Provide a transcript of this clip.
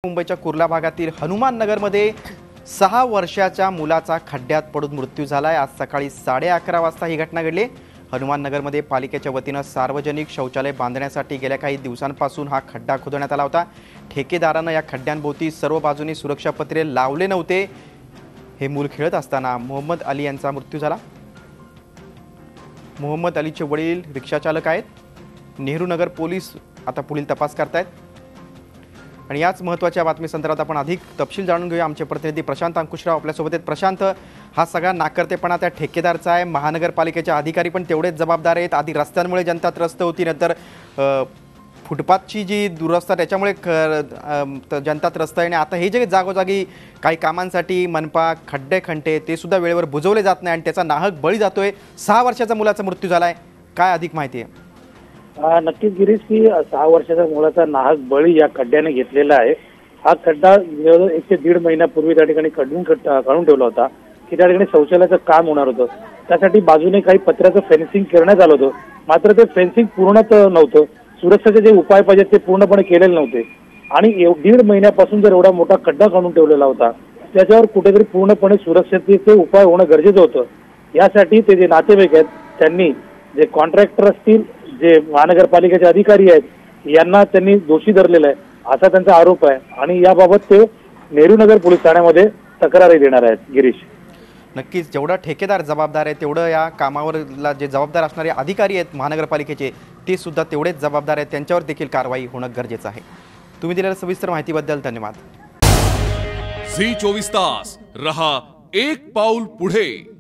मुंबईच्या कुर्ला भागातील हनुमान नगरमध्ये 6 वर्षाच्या मुलाचा खड्ड्यात पडून मृत्यू झालाय। आज सकाळी 11:30 वाजता ही घटना घडली। हनुमान नगरमध्ये पालिकेच्या वतीने सार्वजनिक शौचालय बांधण्यासाठी गेल्या काही दिवसांपासून हा खड्डा खोदण्यात आला होता। ठेकेदाराने या खड्ड्यांभोवती सर्व बाजूनी सुरक्षा पत्रे लावले नव्हते। हे मूल खेळत असताना मोहम्मद अली यांचा मृत्यू झाला। मोहम्मद अलीचे वडील रिक्षाचालक आहेत। नेहरू नगर पोलीस आता पुढील तपास करतायत। आणि याच महत्त्वाच्या बातमीसंदर्भात आपण अधिक तपशील जाणून घेऊया। आमचे प्रतिनिधी प्रशांत अंकुशराव आपल्यासोबत आहेत। प्रशांत, हा सगळा नाकर्तेपणा त्या ठेकेदारचा आहे, महानगरपालिकेचे अधिकारी पण तेवढेच जबाबदार आहेत। आधी रस्त्यांमुळे जनता त्रस्त होती, नंतर फुटपाथची जी दुरवस्था त्याच्यामुळे जनता त्रस्त आहे, आणि आता हे जे जागोजागी काही कामांसाठी मनपा खड्डे खणते ते सुद्धा वेळेवर बुजवले जात नाही आणि त्याचा नाहक बळी जातोय। 6 वर्षाचा मुलाचा मृत्यू झालाय, काय अधिक माहिती आहे? नक्कीच गिरीश, की 6 वर्षाच्या मुलाचा नाहक बळी या खड्ड्याने घेतलेला आहे। हा खड्डा 1 ते 1.5 महिन्यापूर्वी त्या ठिकाणी काढून ठेवला होता की त्या ठिकाणी शौचालयाचं काम होणार होतं। त्यासाठी बाजूने काही पत्र्याचं फेन्सिंग करण्यात आलं होतं, मात्र ते फेन्सिंग पूर्णत नव्हतं। सुरक्षेचे जे उपाय पाहिजे ते पूर्णपणे केलेले नव्हते आणि 1.5 महिन्यापासून जर एवढा मोठा खड्डा काढून ठेवलेला होता त्याच्यावर कुठेतरी पूर्णपणे सुरक्षेचे उपाय होणं गरजेचं होतं। यासाठी ते जे नातेवाईक आहेत त्यांनी, जे कॉन्ट्रॅक्टर असतील, जे महानगरपालिकेचे अधिकारी आहेत, यांना त्यांनी दोषी धरलेला आहे असा त्यांचा आरोप आहे आणि याबाबत ते नेहरू नगर पोलीस ठाण्यामध्ये तक्रारी देणार आहेत। गिरीश, नक्कीच जेवढा ठेकेदार जबाबदार आहे तेवढं या कामावरला जे जबाबदार असणारे अधिकारी आहेत महानगरपालिकेचे ते सुद्धा तेवढेच जबाबदार आहेत, त्यांच्यावर देखील कारवाई होणं गरजेचं आहे। तुम्ही दिलेल्या सविस्तर माहितीबद्दल धन्यवाद। झी 24 तास रहा एक पाऊल पुढे।